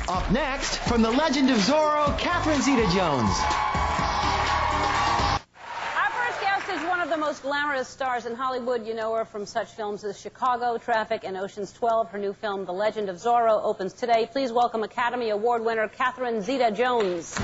Up next, from the legend of Zorro, Catherine Zeta Jones. Our first guest is one of the most glamorous stars in Hollywood. You know her from such films as Chicago, Traffic, and Ocean's 12. Her new film, The Legend of Zorro, opens today. Please welcome Academy Award winner Catherine Zeta Jones.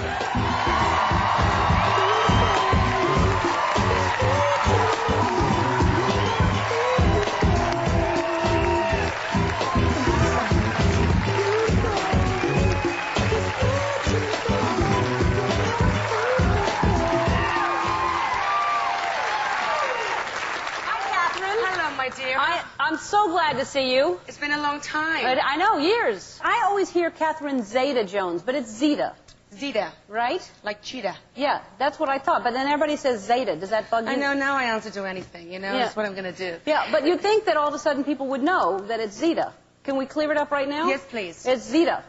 Dear. I'm so glad to see you. It's been a long time. I know, years. I always hear Catherine Zeta Jones, but it's Zeta. Zeta. Right? Like cheetah. Yeah, that's what I thought. But then everybody says Zeta. Does that bug you? I know, now I answer to anything, you know? Yeah. That's what I'm going to do. Yeah, but you'd think that all of a sudden people would know that it's Zeta. Can we clear it up right now? Yes, please. It's Zeta.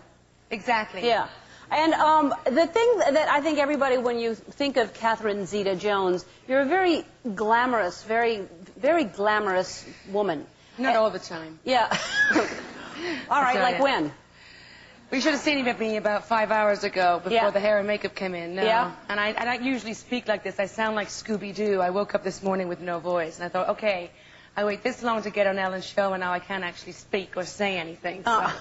Exactly. Yeah. And the thing that I think everybody, when you think of Catherine Zeta Jones, you're a very glamorous, very glamorous woman. Not all the time. Yeah. All right, like when? We should have seen me about 5 hours ago before the hair and makeup came in. No. Yeah. And I don't usually speak like this. I sound like Scooby-Doo. I woke up this morning with no voice. And I thought, okay, I wait this long to get on Ellen's show, and now I can't actually speak or say anything. So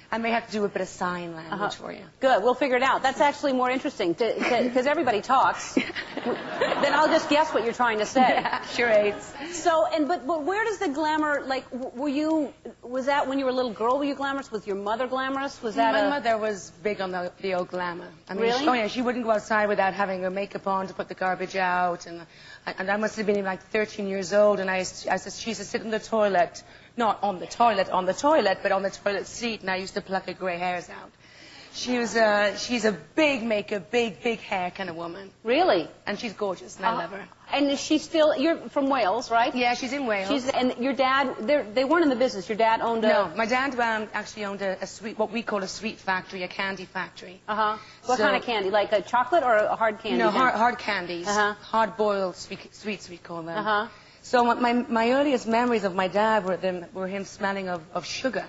I may have to do a bit of sign language for you. Good. We'll figure it out. That's actually more interesting, because everybody talks. Then I'll just guess what you're trying to say. Yeah, charades. So, but where does the glamour, like, was that when you were a little girl, were you glamorous? Was your mother glamorous? Was that My mother was big on the old glamour. I mean, really? She wouldn't go outside without having her makeup on to put the garbage out. And I must have been like 13 years old, and she used to sit in the toilet. Not on the toilet, but on the toilet seat, and I used to pluck her grey hairs out. She's a big makeup, big hair kind of woman. Really? And she's gorgeous, and I love her. And is she still, you're from Wales, right? Yeah, she's in Wales. And your dad, they weren't in the business. Your dad owned a... No, my dad actually owned a sweet, what we call a sweet factory, a candy factory. What kind of candy? Like a chocolate or a hard candy? No, hard candies. Hard-boiled sweets, we call them. So my earliest memories of my dad were him smelling of sugar.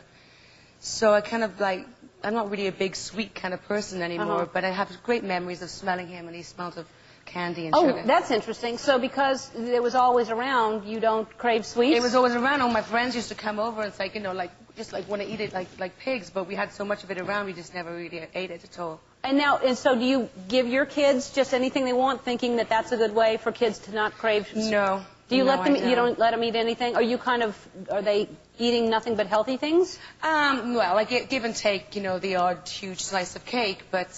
So I kind of like, I'm not really a big sweet kind of person anymore, but I have great memories of smelling him, and he smelled of candy and sugar. Oh, that's interesting. So because it was always around, you don't crave sweets? It was always around. All my friends used to come over, and it's like, you know, just want to eat it like pigs, but we had so much of it around, we just never really ate it at all. And so do you give your kids just anything they want, thinking that that's a good way for kids to not crave? No. Do you let them? You don't let them eat anything? Are they eating nothing but healthy things? Well, I give and take, you know, the odd huge slice of cake, but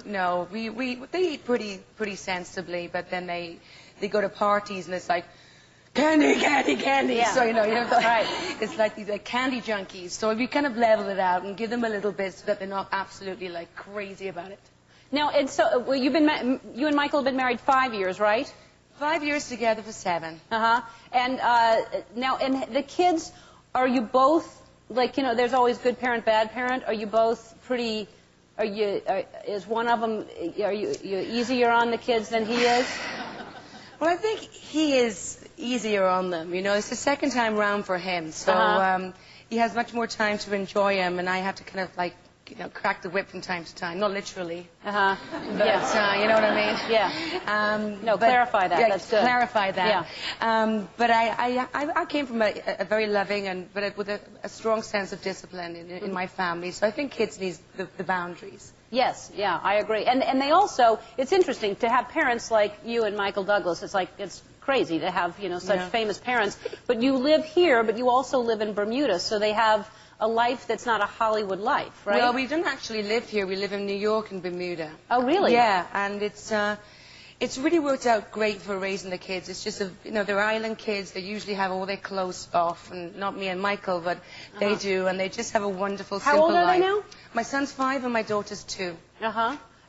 no, they eat pretty sensibly. But then they go to parties, and it's like candy. Yeah. So you know, it's like these candy junkies. So we kind of level it out and give them a little bit so that they're not absolutely like crazy about it. Now, and so you and Michael have been married 5 years, right? 5 years together for 7. And now, and the kids, are you both, like, you know, there's always good parent, bad parent. Are you both pretty, is one of them, are you easier on the kids than he is? Well, I think he is easier on them. You know, it's the second time round for him. So he has much more time to enjoy him, and I have to kind of like, you know, crack the whip from time to time. Not literally. But, you know what I mean? Yeah. No, clarify that. Yeah, that's good. Clarify that. Yeah. But I came from a very loving but with a strong sense of discipline in my family. So I think kids need the boundaries. Yes, yeah, I agree. And they also, it's interesting to have parents like you and Michael Douglas. It's like, it's crazy to have, you know, such famous parents. But you live here, but you also live in Bermuda, so they have a life that's not a Hollywood life, right? Well, we don't actually live here. We live in New York and Bermuda. Oh, really? Yeah, and it's really worked out great for raising the kids. It's just, you know, they're island kids. They usually have all their clothes off, and not me and Michael, but they do, and they just have a wonderful, simple life. How old are they now? My son's 5 and my daughter's 2.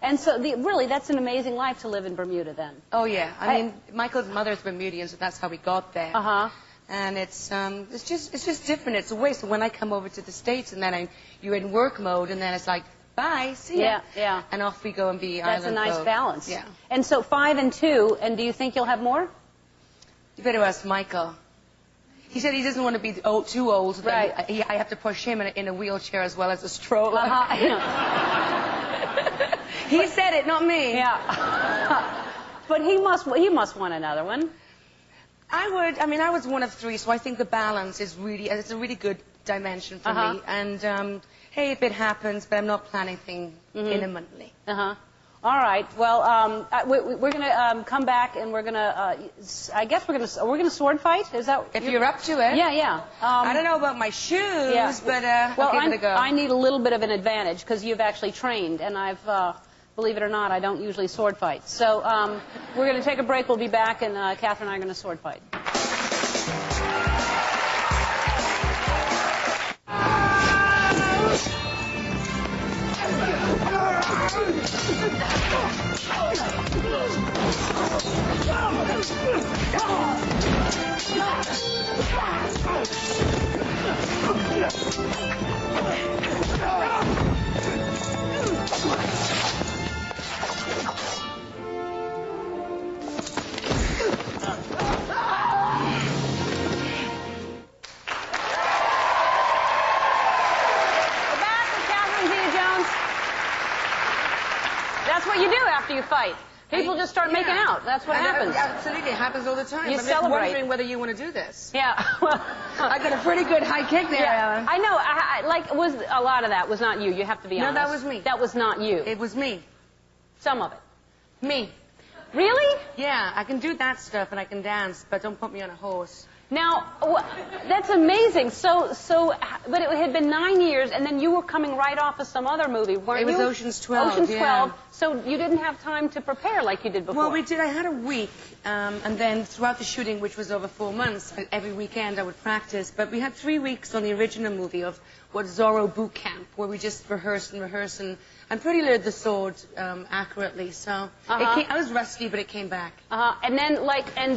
And so, really, that's an amazing life to live in Bermuda, then. Oh, yeah. I mean, Michael's mother's Bermudian, so that's how we got there. And it's just different. It's a way. So when I come over to the States, and then you're in work mode, and then it's like, bye, see ya. Yeah. And off we go and be That's island a nice folk. balance. Yeah. And so 5 and 2, and do you think you'll have more? You better ask Michael. He said he doesn't want to be too old. Right. I have to push him in a wheelchair as well as a stroller. He said it, not me. Yeah. But he must want another one. I mean, I was one of three, so I think the balance is really, it's a really good dimension for me. And, hey, if it happens, but I'm not planning things imminently. All right. Well, we're going to come back, and we're going to. I guess we're going to sword fight. Is that? If you're up to it. Yeah, yeah. I don't know about my shoes, but well, I'll give it a go. I need a little bit of an advantage because you've actually trained, and I've. Believe it or not, I don't usually sword fight. So we're going to take a break. We'll be back, and Catherine and I are going to sword fight. That's what you do after you fight. People just start making out. That's what happens. Absolutely. It happens all the time. You I'm celebrate. just wondering whether you want to do this. Yeah. Well, I got a pretty good high kick there, Ellen. I know. Was a lot of that was not you. You have to be honest. No, that was me. That was not you. It was me. Some of it. Me. Really? Yeah, I can do that stuff and I can dance, but don't put me on a horse. Now, that's amazing. But it had been 9 years, and then you were coming right off of some other movie, weren't you? It was Ocean's 12. Ocean's 12. Yeah. So you didn't have time to prepare like you did before. Well, we did. I had a week, and then throughout the shooting, which was over 4 months, every weekend I would practice. But we had 3 weeks on the original movie of what Zorro Boot Camp, where we just rehearsed and I pretty learned the sword accurately. So I was rusty, but it came back. And then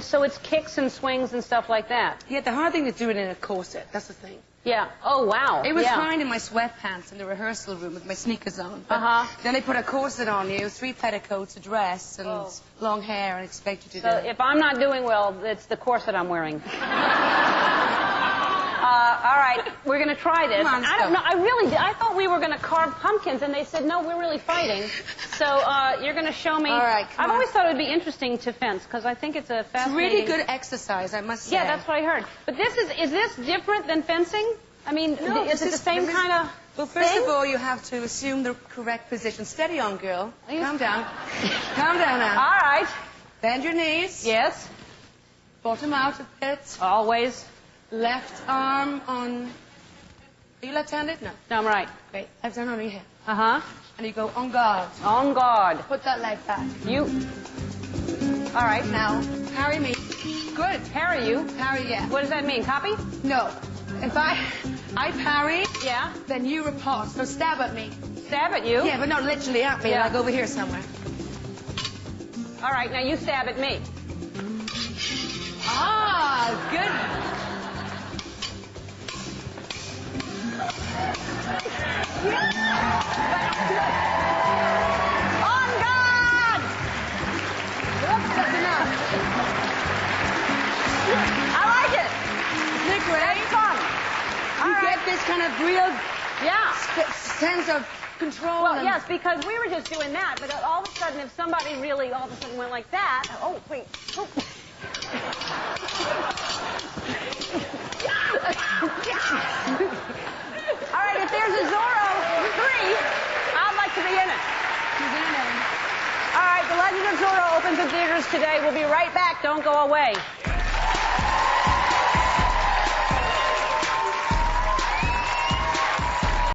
so it's kicks and swings and stuff like that. Yeah, the hard thing is doing it in a corset. That's the thing. Yeah. Oh, wow. It was fine in my sweatpants in the rehearsal room with my sneakers on. But then they put a corset on you, 3 petticoats, a dress, and long hair, and expect you to do it. So if I'm not doing well, it's the corset I'm wearing. All right, we're going to try this. Come on, I don't know. I thought we were going to carve pumpkins, and they said, no, we're really fighting. So you're going to show me. All right, I've always thought it would be interesting to fence, because I think it's a fascinating... It's really good exercise, I must say. Yeah, that's what I heard. But is this different than fencing? I mean, no, is it the same kind of Well, first of all, you have to assume the correct position. Steady on, girl. Calm down. Calm down now. All right. Bend your knees. Yes. Bottom out a bit. Always. Left arm on... Are you left-handed? No. No, I'm right. Great. Left hand on your hip. Uh-huh. And you go on guard. On guard. Put that leg back. You... All right. Now, parry me. Good. Parry you? Parry, yeah. What does that mean? Copy? No. If I parry, yeah, then you riposte. So stab at me. Stab at you? Yeah, but not literally at me, like over here somewhere. All right, now you stab at me. Ah, good. On guard! That's enough. I like it. Isn't it great? It's fun. You get this kind of real sense of control. Well, yes, because we were just doing that, but all of a sudden, if somebody really all of a sudden went like that, oh, wait. Oh. All right, if there's a Zorro 3, I'd like to be in it. All right, The Legend of Zorro opens in theaters today. We'll be right back. Don't go away.